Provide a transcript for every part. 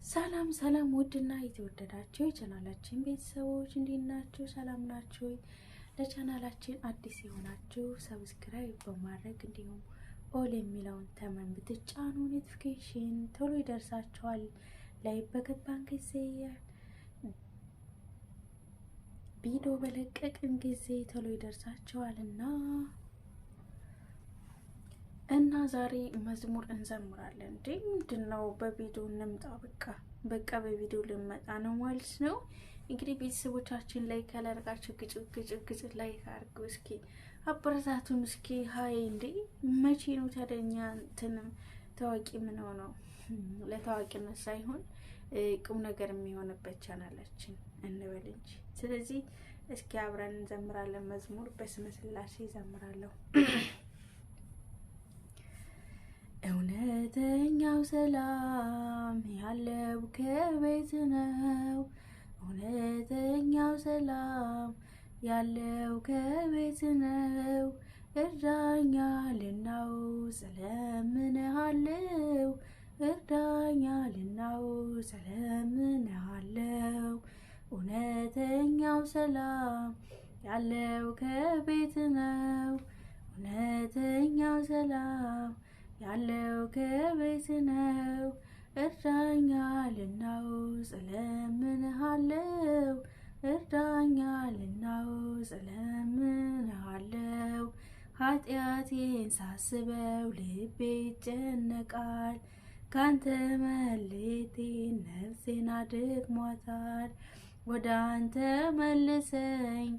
ሰላም ሰላም ውድና የተወደዳችሁ የቻናላችን ቤተሰቦች እንዴት ናችሁ? ሰላም ናችሁ? ለቻናላችን አዲስ የሆናችሁ ሰብስክራይብ በማድረግ እንዲሁም ኦል የሚለውን ተመን ብትጫኑ ኖቲፊኬሽን ቶሎ ይደርሳችኋል። ላይ በገባን ጊዜ ቪዲዮ በለቀቅን ጊዜ ቶሎ ይደርሳችኋልና እና ዛሬ መዝሙር እንዘምራለን። እንዴ ምንድነው? በቪዲዮ እንምጣ። በቃ በቪዲዮ ልንመጣ ነው ማለት ነው። እንግዲህ ቤተሰቦቻችን ላይ ካላረጋችሁ ግጭ ላይ አርጉ። እስኪ አበረታቱን። እስኪ ሀይ እንዴ መቼ ነው ታደኛ እንትንም ታዋቂ ምን ሆነው? ለታዋቂነት ሳይሆን ቁም ነገር የሚሆንበት ቻናላችን እንበል እንጂ። ስለዚህ እስኪ አብረን እንዘምራለን። መዝሙር በስመ ስላሴ እዘምራለሁ። እውነተኛው ሰላም ያለው ከቤት ነው። እውነተኛው ሰላም ያለው ከቤት ነው። እርዳኛ ልናው ስለምንሃለው። እርዳኛ ልናው ስለምንሃለው። እውነተኛው ሰላም ያለው ከቤት ነው። እውነተኛው ሰላም ያለው ከቤት ነው። እርዳኛ ልናው ስለምንሃለው። እርዳኛ ልናው ስለምንሃለው። ኃጢአቴን ሳስበው ልቤ ይጨነቃል። ካንተ መለየቴን ነፍሴን አድክሟታል። ወደ አንተ መልሰኝ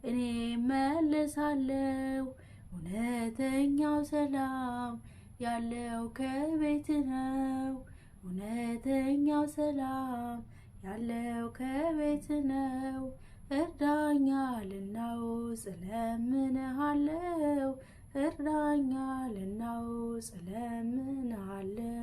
እኔ መለሳለው። እውነተኛው ሰላም ያለው ከቤት ነው። እውነተኛው ሰላም ያለው ከቤት ነው። እርዳኛ ልናው ስለምንሃለው። እርዳኛ ልናው ስለምንሃለው።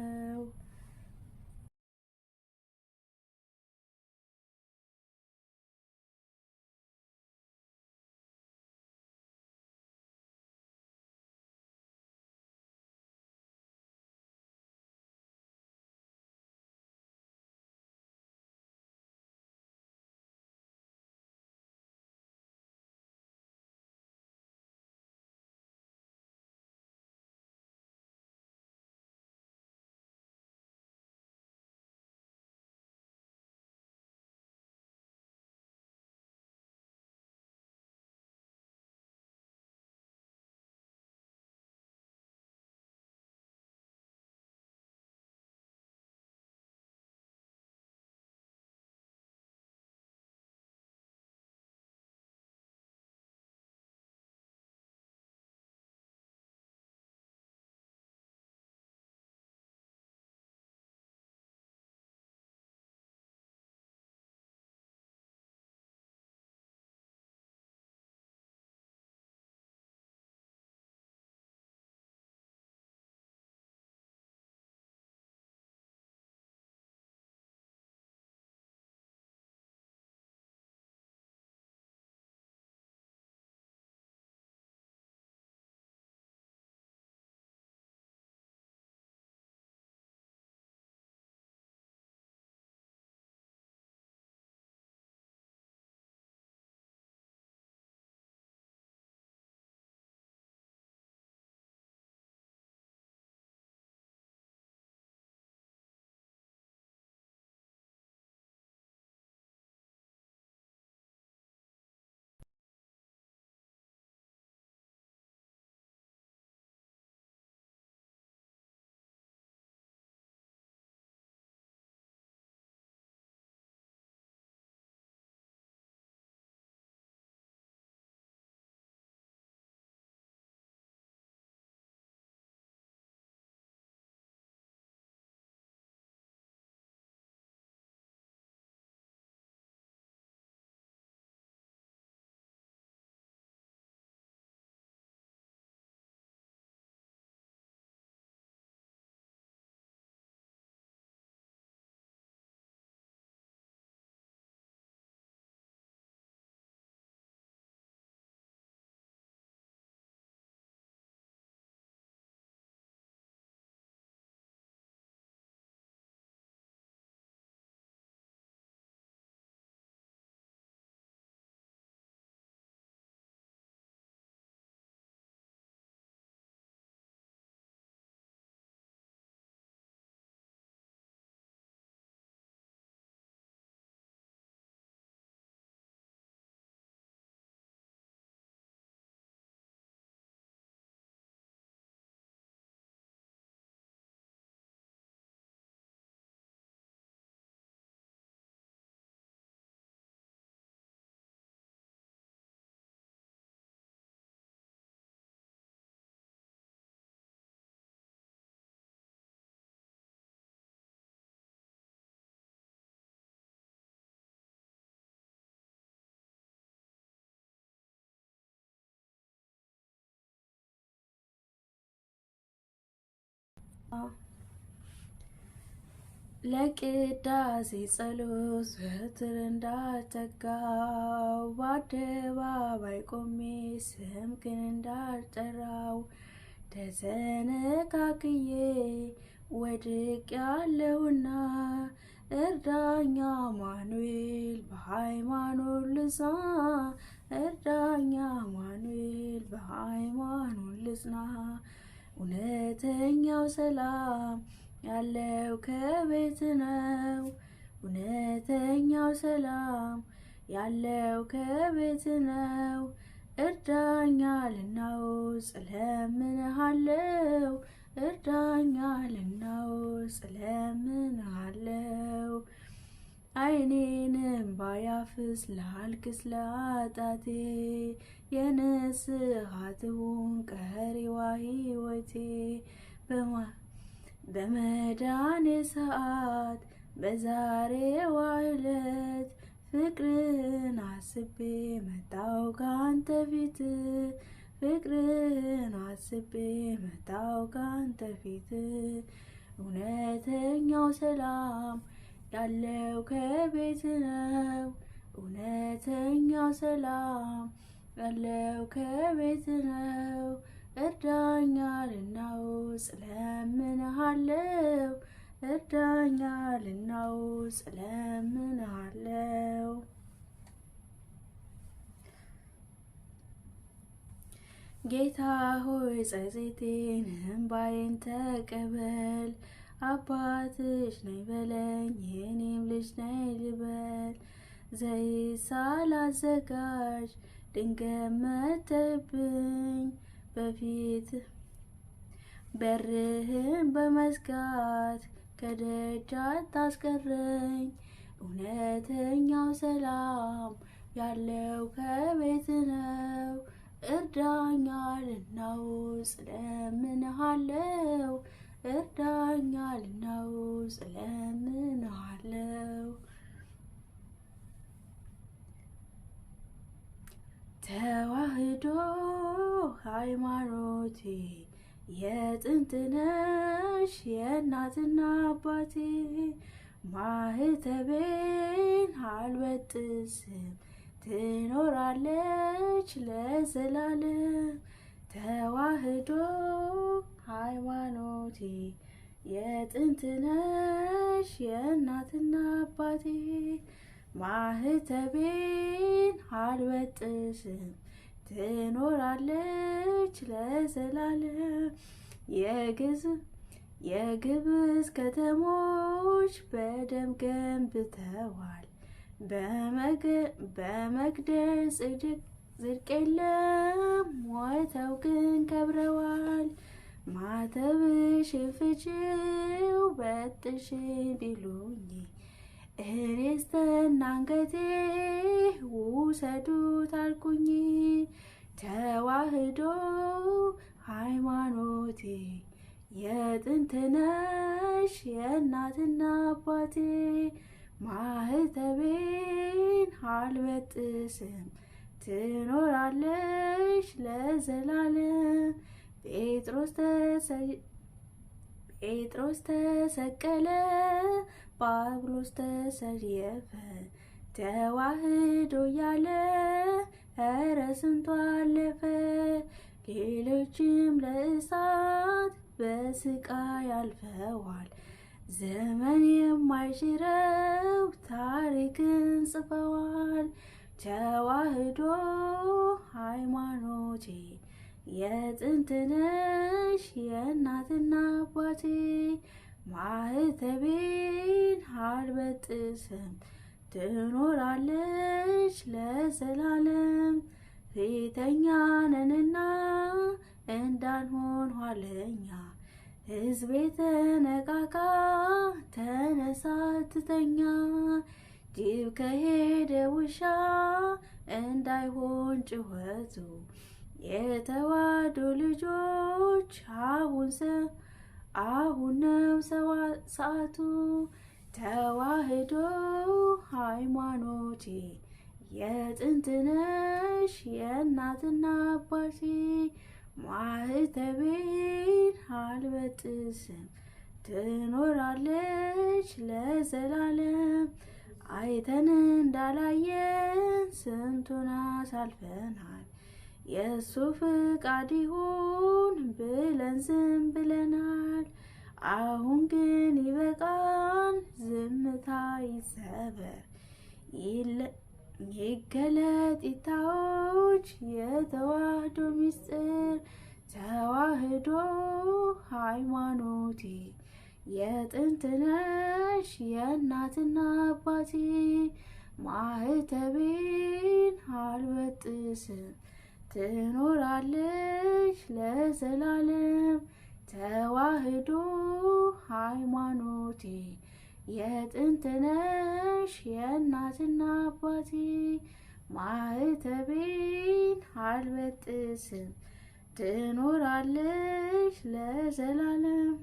ለቅዳሴ ጸሎት ዘወትር እንዳልተጋው በአደባባይ ቆሜ ስምህን እንዳልጠራው ተሰነካክዬ ወድቄያለሁና እርዳኝ አማኑኤል በሃይማኖት ልጽና፣ እርዳኝ አማኑኤል በሃይማኖት ልጽና። እውነተኛው ሰላም ያለው ከቤት ነው፣ እውነተኛው ሰላም ያለው ከቤት ነው። እርዳኝ ልናውጽ እለምንሃለው፣ እርዳኝ ልናውጽ እለምንሃለው። ዓይኔንም ባያፍስ ላልቅስ ለኃጢአቴ፣ የንስሐ ትሁን ቀሪዋ ሕይወቴ። በመዳኔ ሰዓት በዛሬዋ ዕለት ፍቅርን አስቤ መጣው ካንተ ፊት፣ ፍቅርን አስቤ መጣው ካንተ ፊት። እውነተኛው ሰላም ያለው ከቤት ነው፣ እውነተኛው ሰላም ያለው ከቤት ነው። እርዳኝ ልናውጽ እለምንሃለው፣ እርዳኝ ልናውጽ እለምንሃለው። ጌታ ሆይ ጸጸቴን እንባዬን ተቀበል፣ አባትሽ ነኝ በለኝ የኔም ልጅ ነኝ ልበል። ዘይት ሳላዘጋጅ ድንገት መተህብኝ በፊት በርህን በመዝጋት ከደጅ አታስቀረኝ። እውነተኛው ሰላም ያለው ከቤት ነው፣ እርዳኝ ልናውጽ እለምንሃለው፣ እርዳኝ ልናውጽ እለምንሃለው። ተዋህዶ ሃይማኖቴ የጥንት ነሽ የእናትና አባቴ፣ ማህተቤን አልበጥስም ትኖራለች ለዘላለም። ተዋህዶ ሃይማኖቴ የጥንት ነሽ የእናትና አባቴ፣ ማህተቤን አልበጥስም ትኖራለች ለዘላለም። የግብጽ ከተሞች በደም ገንብተዋል፣ በመቅደስ ጽድቅ የለም፣ ሞተው ግን ከብረዋል። ማተብሽን ፍቺው በጥሽ ቢሉኝ እኔስ ተናንገቴ ውሰዱት አልኩኝ። ተዋህዶ ሃይማኖቴ የጥንት ነሽ የእናትና አባቴ፣ ማህተቤን አልበጥስም ትኖራለች ለዘላለም። ጴጥሮስ ተሰቀለ፣ ጳውሎስ ተሰየፈ፣ ተዋህዶ ያለ ኧረ ስንቱ አለፈ። ሌሎችም ለእሳት በስቃይ አልፈዋል፣ ዘመን የማይሽረው ታሪክን ጽፈዋል። ተዋህዶ ሃይማኖቴ የጥንት ነሽ የእናትና አባቴ፣ ማህተቤን አልበጥስም ትኖራለች ለዘላለም። ፊተኛ ነንና እንዳንሆን ኋለኛ፣ ሕዝቤ ተነቃቃ ተነሳ ትተኛ። ጅብ ከሄደ ውሻ እንዳይሆን ጭወቱ፣ የተዋህዶ ልጆች አሁን ነው ሰዓቱ። ተዋህዶ ሃይማኖቴ የጥንት ነሽ የእናትና አባቴ፣ ማህተቤን አልበጥስም ትኖራለች ለዘላለም። አይተን እንዳላየን ስንቱን አሳልፈናል። የእሱ ፍቃድ ይሁን ብለን ዝም ብለናል። አሁን ግን ይበቃል፣ ዝምታ ይሰበር፣ ይገለጥ ይታወጅ የተዋህዶ ምስጢር። ተዋህዶ ሃይማኖቴ የጥንት ነሽ የእናትና አባቴ። ማህተቤን አልበጥስም፣ ትኖራለች ለዘላለም። ተዋህዶ ሃይማኖቴ የጥንት ነሽ የእናትና አባቴ። ማህተቤን አልበጥስም፣ ትኖራለች ለዘላለም።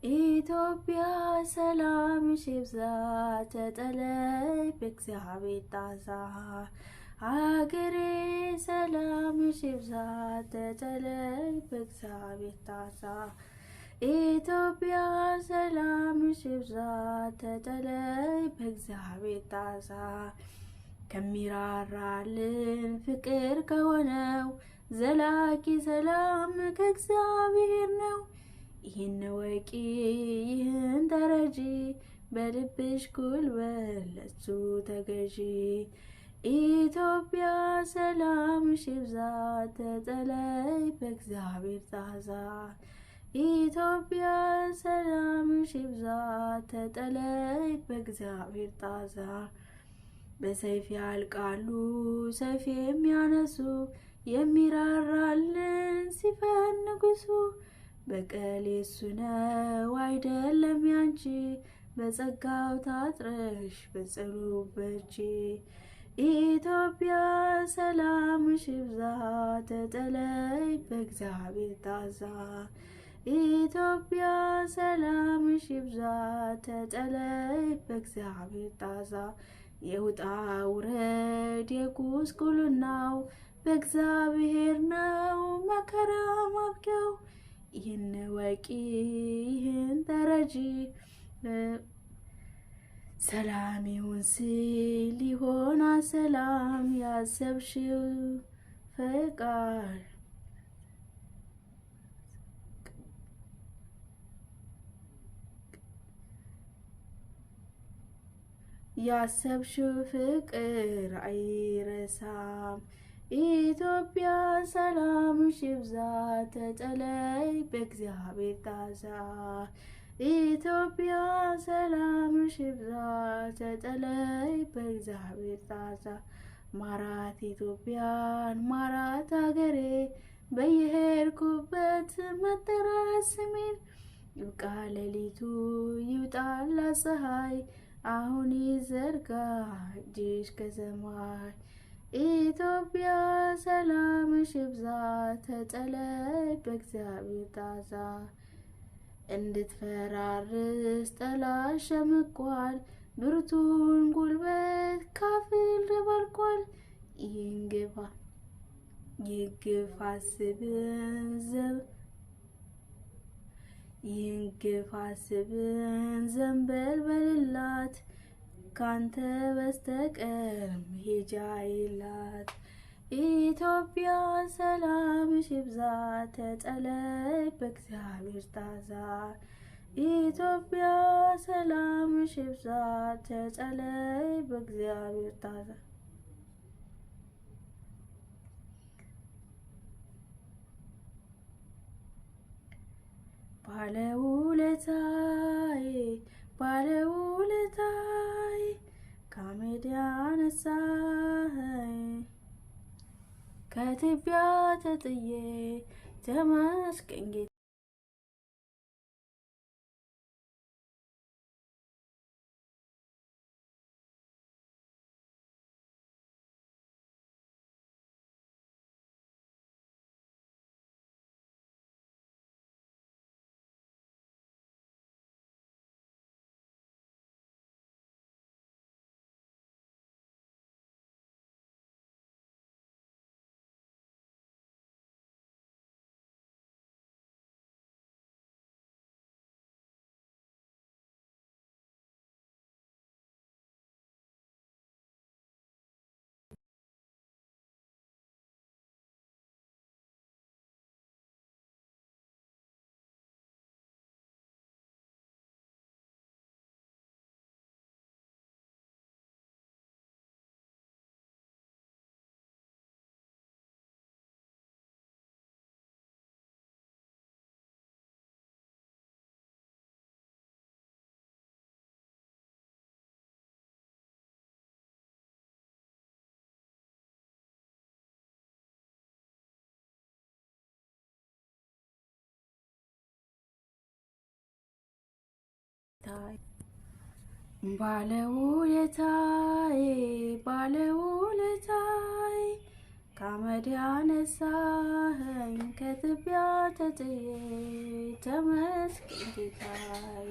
ኢትዮጵያ ሰላምሽ ይብዛ፣ ተጠለይ በእግዚአብሔር ታዛ። ሀገሬ ሰላምሽ ይብዛ፣ ተጠለይ በእግዚአብሔር ታዛ። ኢትዮጵያ ሰላምሽ ይብዛ፣ ተጠለይ በእግዚአብሔር ታዛ። ከሚራራልን ፍቅር ከሆነው ዘላቂ ሰላም ከእግዚአብሔር ነው። ይህን ወቂ ይህን ተረጂ፣ በልብሽ ጉልበት ለሱ ተገዢ። ኢትዮጵያ ሰላምሽ ይብዛ፣ ተጠለይ በእግዚአብሔር ታዛ። ኢትዮጵያ ሰላምሽ ይብዛ፣ ተጠለይ በእግዚአብሔር ታዛ። በሰይፍ ያልቃሉ ሰይፍ የሚያነሱ፣ የሚራራልን ሲፈንጉሱ። በቀል የሱ ነው አይደለም ያንቺ፣ በጸጋው ታጥረሽ በጸሎት በርቺ። ኢትዮጵያ ሰላምሽ ይብዛ፣ ተጠለይ በእግዚአብሔር ታዛ። ኢትዮጵያ ሰላምሽ ይብዛ፣ ተጠለይ በእግዚአብሔር ታዛ። የውጣ ውረድ የጉስቁልናው በእግዚአብሔር ነው መከራ ማብቂያው። ይህን ወቂ ይህን ተረጂ፣ ሰላም ይሁን ሲል ይሆናል ሰላም። ያሰብሽው ፈቃድ ያሰብሽው ፍቅር አይረሳም። ኢትዮጵያ ሰላምሽ ይብዛ፣ ተጠለይ በእግዚአብሔር ታዛ። ኢትዮጵያ ሰላምሽ ይብዛ፣ ተጠለይ በእግዚአብሔር ታዛ። ማራት ኢትዮጵያን ማራት ሀገሬ፣ በየሄድኩበት መጠራት ስሜን። ይብቃ ሌሊቱ ይውጣላት ፀሐይ፣ አሁን ይዘርጋ እጅሽ ከሰማይ። ኢትዮጵያ ሰላምሽ ይብዛ፣ ተጠለይ በእግዚአብሔር ታዛ። እንድትፈራርስ ጠላት ሸምቋል፣ ብርቱን ጉልበት ካፍል ደባልቋል። ይህን ግፍ አስብን ዘንበል በልላት፣ ካንተ በስተቀር መሄጃ የላት። ኢትዮጵያ ሰላምሽ ይብዛ፣ ተጠለይ በእግዚአብሔር ታዛ። ኢትዮጵያ ሰላምሽ ይብዛ፣ ተጠለይ በእግዚአብሔር ታዛ። ባለውለታዬ ከአመድ ያነሳኸኝ፣ ከትቢያ ተጥዬ ተመስገን። ጌታዬ ባለውለታዬ ባለውለታዬ ከአመድ ያነሳኸኝ ከትቢያ ተጥዬ ተመስገን ጌታዬ